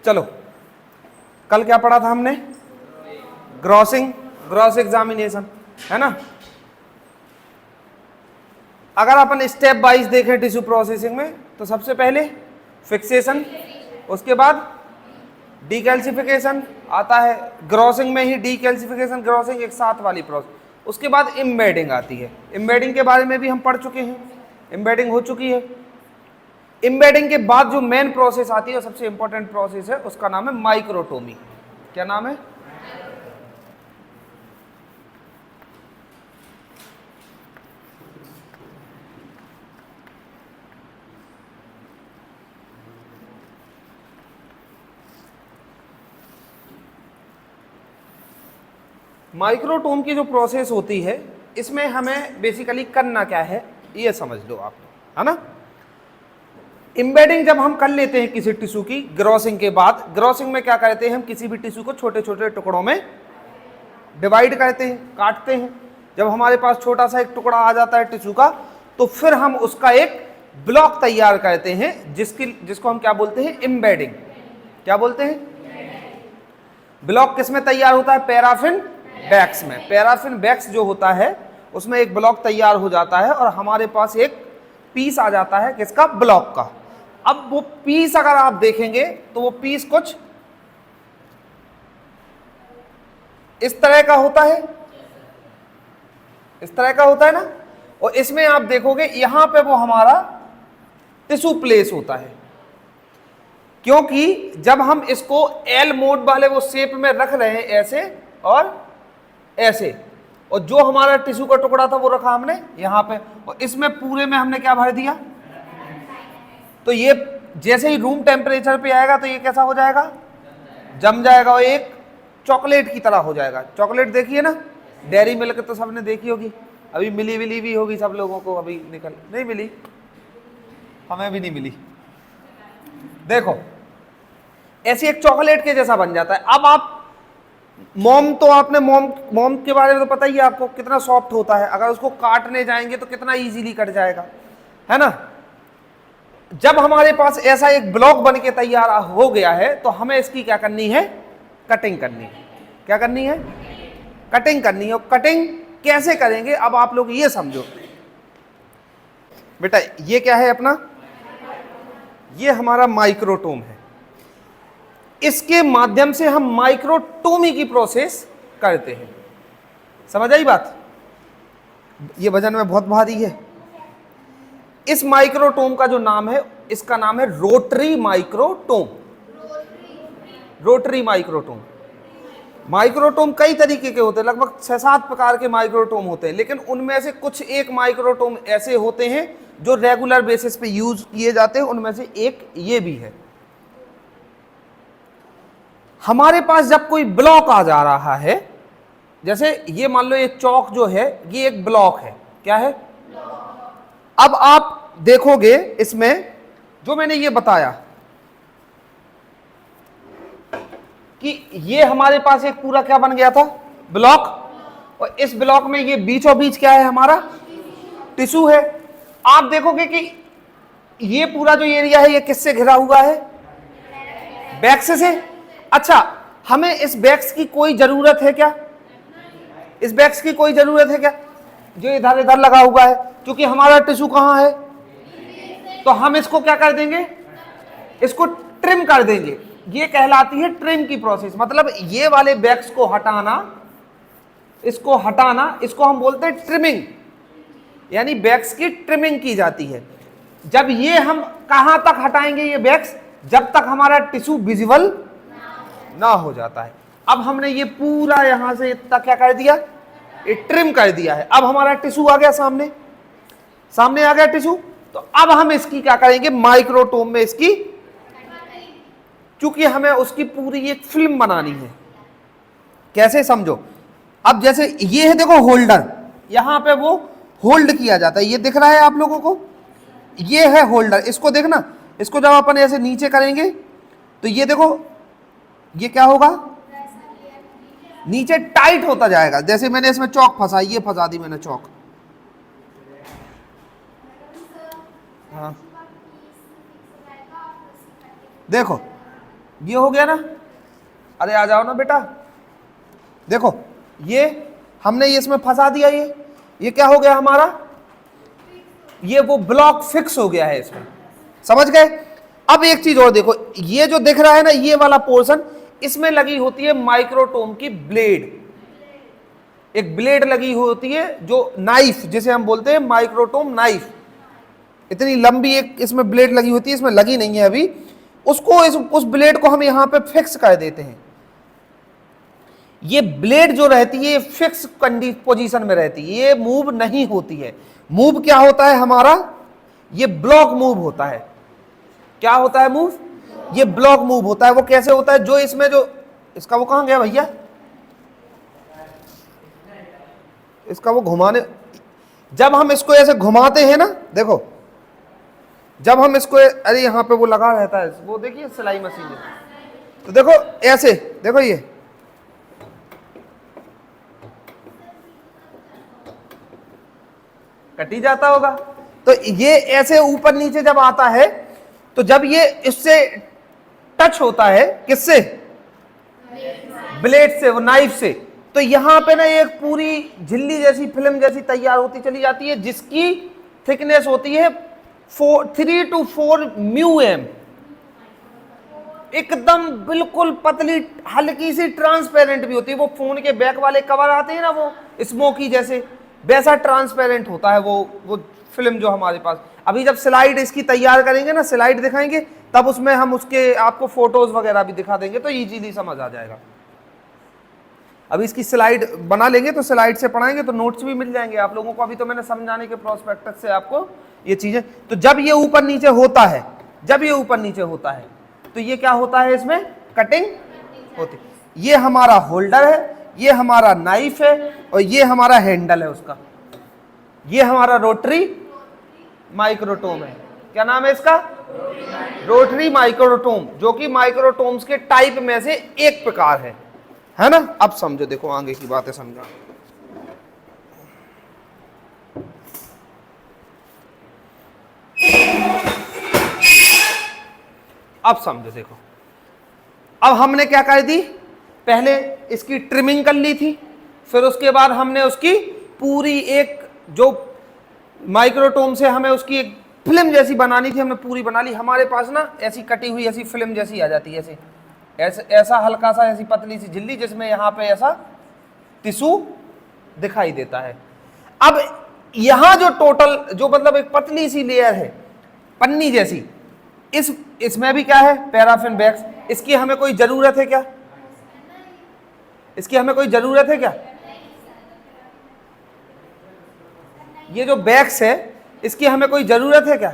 चलो कल क्या पढ़ा था हमने? ग्रॉसिंग, ग्रॉस एग्जामिनेशन, है ना। अगर अपन स्टेप वाइज देखें टिश्यू प्रोसेसिंग में तो सबसे पहले फिक्सेशन, उसके बाद डीकैल्सिफिकेशन आता है, ग्रॉसिंग में ही डीकैल्सिफिकेशन ग्रॉसिंग एक साथ वाली प्रोसेस, उसके बाद एम्बेडिंग आती है। एम्बेडिंग के बारे में भी हम पढ़ चुके हैं, एम्बेडिंग हो चुकी है। एम्बेडिंग के बाद जो मेन प्रोसेस आती है, सबसे इंपॉर्टेंट प्रोसेस है, उसका नाम है माइक्रोटोमी। क्या नाम है? माइक्रोटोम की जो प्रोसेस होती है, इसमें हमें बेसिकली करना क्या है ये समझ लो आप, है ना। एम्बेडिंग जब हम कर लेते हैं किसी टिश्यू की, ग्रॉसिंग के बाद, ग्रॉसिंग में क्या करते हैं हम किसी भी टिश्यू को छोटे छोटे टुकड़ों में डिवाइड करते हैं, काटते हैं। जब हमारे पास छोटा सा एक टुकड़ा आ जाता है टिश्यू का, तो फिर हम उसका एक ब्लॉक तैयार करते हैं जिसको हम क्या बोलते हैं? एम्बेडिंग। क्या बोलते हैं? ब्लॉक किस में तैयार होता है? पैराफिन बैग्स में। पैराफिन बैग्स जो होता है उसमें एक ब्लॉक तैयार हो जाता है और हमारे पास एक पीस आ जाता है किसका? ब्लॉक का। अब वो पीस अगर आप देखेंगे तो वो पीस कुछ इस तरह का होता है, इस तरह का होता है ना। और इसमें आप देखोगे यहां पे वो हमारा टिश्यू प्लेस होता है, क्योंकि जब हम इसको एल मोड वाले वो शेप में रख रहे हैं ऐसे और ऐसे, और जो हमारा टिश्यू का टुकड़ा था वो रखा हमने यहां पे, और इसमें पूरे में हमने क्या भर दिया, तो ये जैसे ही रूम टेम्परेचर पे आएगा तो ये कैसा हो जाएगा? जम जाएगा और एक चॉकलेट की तरह हो जाएगा। चॉकलेट देखिए ना, डेयरी मिल्क तो सबने देखी होगी, अभी मिली विली भी होगी सब लोगों को, अभी निकल नहीं मिली, हमें भी नहीं मिली। देखो ऐसे एक चॉकलेट के जैसा बन जाता है। अब आप मोम, तो आपने मोम के बारे में तो पता ही है आपको, कितना सॉफ्ट होता है, अगर उसको काटने जाएंगे तो कितना इजीली कट जाएगा, है ना। जब हमारे पास ऐसा एक ब्लॉक बन के तैयार हो गया है तो हमें इसकी क्या करनी है? कटिंग करनी है। क्या करनी है? कटिंग करनी है। और कटिंग कैसे करेंगे अब आप लोग ये समझो बेटा। ये क्या है अपना? ये हमारा माइक्रोटोम है। इसके माध्यम से हम माइक्रोटोमी की प्रोसेस करते हैं। समझ आई बात? ये वजन में बहुत भारी है। इस माइक्रोटोम का जो नाम है, इसका नाम है rotary microtome. Rotary microtome. Microtome कई तरीके के होते हैं, लगभग 6-7 प्रकार के माइक्रोटोम होते हैं, लेकिन उनमें से कुछ एक माइक्रोटोम ऐसे होते हैं जो रेगुलर बेसिस पे यूज किए जाते हैं। उनमें से एक ये भी है। हमारे पास जब कोई ब्लॉक आ जा रहा है, जैसे ये मान लो ये चौक जो है ये एक ब्लॉक है। क्या है? अब आप देखोगे इसमें जो मैंने ये बताया कि ये हमारे पास एक पूरा क्या बन गया था? ब्लॉक। और इस ब्लॉक में ये बीचों बीच क्या है? हमारा टिश्यू है। आप देखोगे कि ये पूरा जो एरिया है ये किससे घिरा हुआ है? बैक्स से। अच्छा, हमें इस बैक्स की कोई जरूरत है क्या? इस बैक्स की कोई जरूरत है क्या जो इधर इधर लगा हुआ है? क्योंकि हमारा टिश्यू कहां है, तो हम इसको क्या कर देंगे? इसको ट्रिम कर देंगे। ये कहलाती है ट्रिम की प्रोसेस। मतलब ये वाले बैक्स को हटाना, इसको हटाना, इसको हम बोलते हैं ट्रिमिंग, यानी बैक्स की ट्रिमिंग की जाती है। जब ये हम कहां तक हटाएंगे ये बैक्स? जब तक हमारा टिश्यू विजिबल ना हो जाता है। अब हमने ये पूरा यहां से तक क्या कर दिया? ये ट्रिम कर दिया है। अब हमारा टिश्यू आ गया सामने, सामने आ गया टिश्यू। तो अब हम इसकी क्या करेंगे? माइक्रोटोम में इसकी, क्योंकि हमें उसकी पूरी एक फिल्म बनानी है। कैसे समझो? अब जैसे ये है, देखो होल्डर, यहां पे वो होल्ड किया जाता है। ये दिख रहा है आप लोगों को? ये है होल्डर। इसको देखना, इसको जब अपन ऐसे नीचे करेंगे तो ये देखो ये क्या होगा? नीचे टाइट होता जाएगा। जैसे मैंने इसमें चौक फंसा, ये फंसा दी मैंने चौक। हाँ देखो ये हो गया ना, अरे आ जाओ ना बेटा, देखो ये हमने ये इसमें फंसा दिया, ये क्या हो गया हमारा, ये वो ब्लॉक फिक्स हो गया है इसमें, समझ गए। अब एक चीज और देखो, ये जो दिख रहा है ना ये वाला पोर्शन, इसमें लगी होती है माइक्रोटोम की ब्लेड, एक ब्लेड लगी होती है जो नाइफ जिसे हम बोलते हैं माइक्रोटोम नाइफ, इतनी लंबी एक इसमें ब्लेड लगी होती है, इसमें लगी नहीं है अभी, उसको उस ब्लेड को हम यहां पे फिक्स कर देते हैं। ये ब्लेड जो रहती है ये फिक्स पोजीशन में रहती है, ये मूव नहीं होती है। मूव क्या होता है हमारा, ये ब्लॉक मूव होता है। क्या होता है मूव, ये ब्लॉक मूव होता है। वो कैसे होता है, जो इसमें जो इसका वो कहां गया भैया, इसका वो घुमाने, जब हम इसको ऐसे घुमाते हैं ना, देखो जब हम इसको, अरे यहां पे वो लगा रहता है, वो देखिए सिलाई मशीन है, तो देखो ऐसे, देखो ये कटी जाता होगा, तो ये ऐसे ऊपर नीचे जब आता है, तो जब ये इससे टच होता है, किससे, ब्लेड से, वो नाइफ से, तो यहां पे ना एक पूरी झिल्ली जैसी फिल्म जैसी तैयार होती चली जाती है, जिसकी थिकनेस होती है 3 to 4 μm, एकदम बिल्कुल पतली, हल्की सी ट्रांसपेरेंट भी होती है। वो फोन के बैक वाले कवर आते हैं ना, वो स्मोकी जैसे, वैसा ट्रांसपेरेंट होता है वो फिल्म जो हमारे पास। अभी जब स्लाइड इसकी तैयार करेंगे ना, स्लाइड दिखाएंगे, तब उसमें हम उसके आपको फोटोज वगैरह भी दिखा देंगे, तो इजीली समझ आ जाएगा। अभी इसकी स्लाइड बना लेंगे तो स्लाइड से पढ़ाएंगे तो नोट्स भी मिल जाएंगे आप लोगों को। अभी तो मैंने समझाने के प्रोस्पेक्टस से आपको ये चीजें, तो जब ये ऊपर नीचे होता है, जब ये ऊपर नीचे होता है, तो ये क्या होता है, इसमें कटिंग होती। ये हमारा होल्डर है, ये हमारा नाइफ है, और ये हमारा हैंडल है उसका। ये हमारा रोटरी माइक्रोटोम है। क्या नाम है इसका, रोटरी माइक्रोटोम, जो कि माइक्रोटोम्स के टाइप में से एक प्रकार है ना। अब समझो, देखो आगे की बातें समझा। अब समझो, देखो अब हमने क्या कर दी, पहले इसकी ट्रिमिंग कर ली थी, फिर उसके बाद हमने उसकी पूरी एक जो माइक्रोटोम से हमें उसकी एक फिल्म जैसी बनानी थी, हमने पूरी बना ली। हमारे पास ना ऐसी कटी हुई ऐसी फिल्म जैसी आ जाती है, ऐसा हल्का सा ऐसी पतली सी झिल्ली, जिसमें यहाँ पे ऐसा टिश्यू दिखाई देता है। अब यहां जो टोटल, जो मतलब एक पतली सी लेयर है पन्नी जैसी, इसमें भी क्या है, पैराफिन वैक्स। इसकी हमें कोई जरूरत है क्या, इसकी हमें कोई जरूरत है क्या, ये जो वैक्स है इसकी हमें कोई जरूरत है क्या,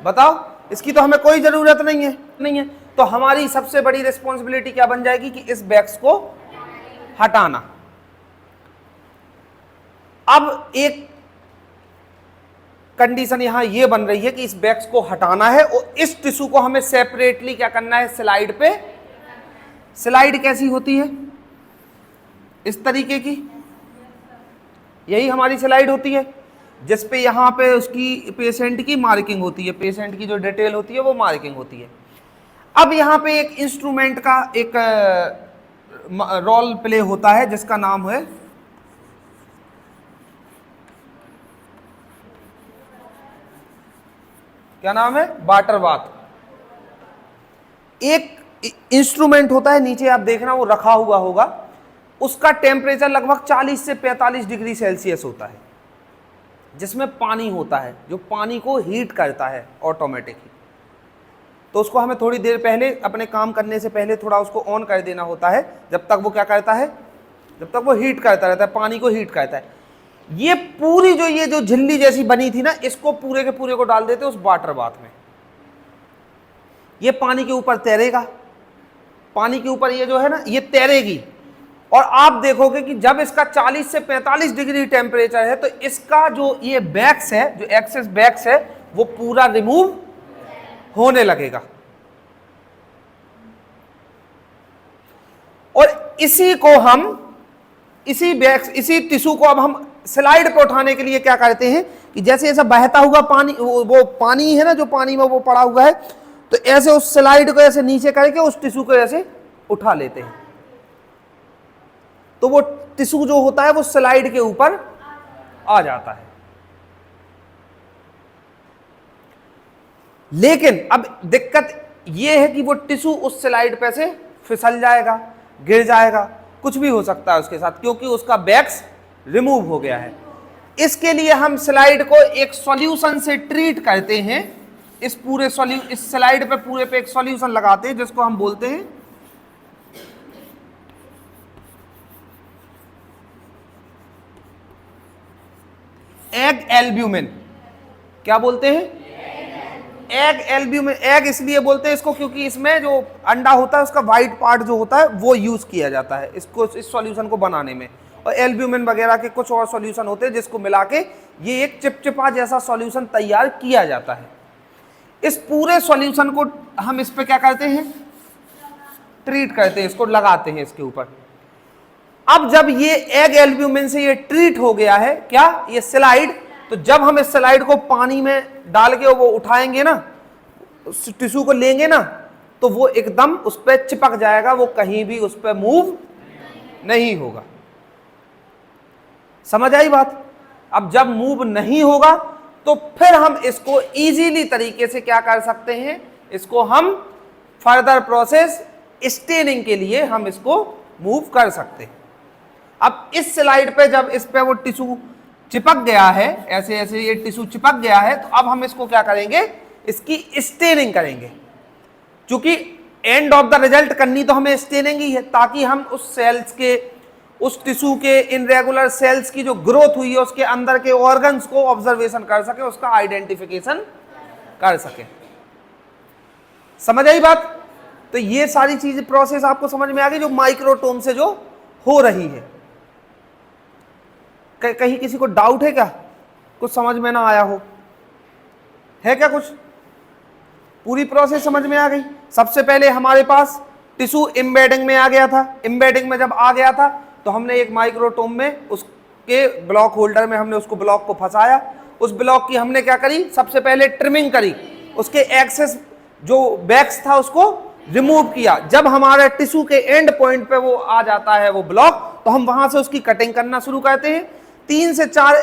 बताओ, इसकी तो हमें कोई जरूरत नहीं है। तो हमारी सबसे बड़ी रिस्पॉन्सिबिलिटी क्या बन जाएगी कि इस वैक्स को हटाना। अब एक कंडीशन यहां यह बन रही है कि इस वैक्स को हटाना है, और इस टिश्यू को हमें सेपरेटली क्या करना है, स्लाइड पे। स्लाइड कैसी होती है, इस तरीके की, यही हमारी स्लाइड होती है, जिसपे यहां पे उसकी पेशेंट की मार्किंग होती है, पेशेंट की जो डिटेल होती है वो मार्किंग होती है। अब यहां पे एक इंस्ट्रूमेंट का एक रोल प्ले होता है, जिसका नाम है क्या नाम है, वाटर बाथ। एक इंस्ट्रूमेंट होता है, नीचे आप देखना वो रखा हुआ होगा, उसका टेम्परेचर लगभग 40 से 45 डिग्री सेल्सियस होता है, जिसमें पानी होता है जो पानी को हीट करता है ऑटोमेटिकली। तो उसको हमें थोड़ी देर पहले, अपने काम करने से पहले थोड़ा उसको ऑन कर देना होता है, जब तक वो क्या करता है, जब तक वो हीट करता रहता है, पानी को हीट करता है। ये पूरी ये जो झिल्ली जैसी बनी थी ना, इसको पूरे के पूरे को डाल देते उस वाटर बाथ में। ये पानी के ऊपर तैरेगा, पानी के ऊपर ये जो है ना ये तैरेगी, और आप देखोगे कि जब इसका 40 से 45 डिग्री टेम्परेचर है, तो इसका जो ये बैक्स है, जो एक्सेस बैक्स है, वो पूरा रिमूव होने लगेगा। और इसी को हम, इसी बैक्स, इसी टिश्यू को अब हम स्लाइड पे उठाने के लिए क्या करते हैं कि जैसे ऐसा बहता हुआ पानी, वो पानी है ना जो पानी में वो पड़ा हुआ है, तो ऐसे उस स्लाइड को ऐसे नीचे करके उस टिश्यू को ऐसे उठा लेते हैं, तो वो टिश्यू जो होता है वो स्लाइड के ऊपर आ जाता है। लेकिन अब दिक्कत ये है कि वो टिश्यू उस स्लाइड पे से फिसल जाएगा, गिर जाएगा, कुछ भी हो सकता है उसके साथ, क्योंकि उसका बैक्स रिमूव हो गया है। इसके लिए हम स्लाइड को एक सॉल्यूशन से ट्रीट करते हैं। इस स्लाइड पे पूरे पे एक सॉल्यूशन लगाते हैं जिसको हम बोलते हैं एग एल्ब्यूमिन। क्या बोलते हैं? Egg albumin. एग इसलिए बोलते हैं इसको क्योंकि इसमें जो अंडा होता है उसका व्हाइट पार्ट जो होता है वो यूज किया जाता है इसको, इस सॉल्यूशन को बनाने में। और एल्ब्यूमिन वगैरह के कुछ और सॉल्यूशन होते हैं जिसको मिला के ये एक चिपचिपा जैसा सॉल्यूशन तैयार किया जाता है। इस पूरे सॉल्यूशन को हम इस पे क्या करते हैं? ट्रीट करते हैं, इसको लगाते हैं इसके ऊपर। अब जब ये एग एल्ब्यूमिन से ये ट्रीट हो गया है, क्या ये स्लाइड, तो जब हम इस स्लाइड को पानी में डाल के वो उठाएंगे ना, उस टिश्यू को लेंगे ना, तो वो एकदम उस पर चिपक जाएगा, वो कहीं भी उस पर मूव नहीं होगा। समझ आई बात? अब जब मूव नहीं होगा तो फिर हम इसको इजीली तरीके से क्या कर सकते हैं, इसको हम फर्दर प्रोसेस स्टेनिंग के लिए हम इसको मूव कर सकते हैं। अब इस स्लाइड पे जब इस पे वो टिश्यू चिपक गया है, ऐसे ऐसे ये टिश्यू चिपक गया है, तो अब हम इसको क्या करेंगे, इसकी स्टेनिंग करेंगे। क्योंकि एंड ऑफ द रिजल्ट करनी तो हमें स्टेनिंग ही है, ताकि हम उस सेल्स के, उस टिश्यू के इनरेगुलर सेल्स की जो ग्रोथ हुई है उसके अंदर के ऑर्गन्स को ऑब्जर्वेशन कर सके, उसका आइडेंटिफिकेशन कर सके। समझ आई बात? तो ये सारी चीज प्रोसेस आपको समझ में आ गई जो माइक्रोटोम से जो हो रही है। कहीं किसी को डाउट है क्या? कुछ समझ में ना आया हो? है क्या कुछ? पूरी प्रोसेस समझ में आ गई? सबसे पहले हमारे पास टिश्यू एम्बेडिंग में आ गया था। एम्बेडिंग में जब आ गया था तो हमने एक माइक्रोटोम में उसके ब्लॉक होल्डर में हमने उसको ब्लॉक को फंसाया। उस ब्लॉक की हमने क्या करी, सबसे पहले ट्रिमिंग करी, उसके एक्सेस जो बैक्स था उसको रिमूव किया। जब हमारे टिश्यू के एंड पॉइंट पे वो आ जाता है वो ब्लॉक, तो हम वहां से उसकी कटिंग करना शुरू करते हैं। 3 से 4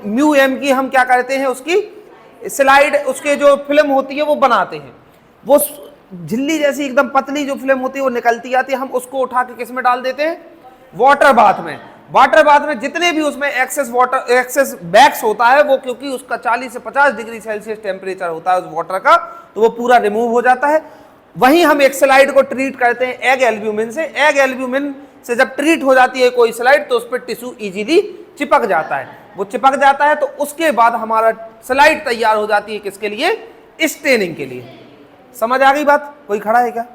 म्यू एम की हम क्या करते हैं, उसकी स्लाइड, उसके जो फिल्म होती है वो बनाते हैं। वो झिल्ली जैसी एकदम पतली जो फिल्म होती है वो निकलती आती है, हम उसको उठा के किस में डाल देते हैं, वाटर बाथ में। वाटर बाथ में जितने भी उसमें एक्सेस बैक्स होता है वो, क्योंकि उसका 40 से 50 डिग्री सेल्सियस टेम्परेचर होता है उस वाटर का, तो वो पूरा रिमूव हो जाता है। वहीं हम एक स्लाइड को ट्रीट करते हैं एग एल्ब्यूमिन से। एग एल्ब्यूमिन से जब ट्रीट हो जाती है कोई स्लाइड तो उस पर टिश्यू इजीली चिपक जाता है। वो चिपक जाता है तो उसके बाद हमारा स्लाइड तैयार हो जाती है किसके लिए, स्टेनिंग के लिए। समझ आ गई बात? कोई खड़ा है क्या?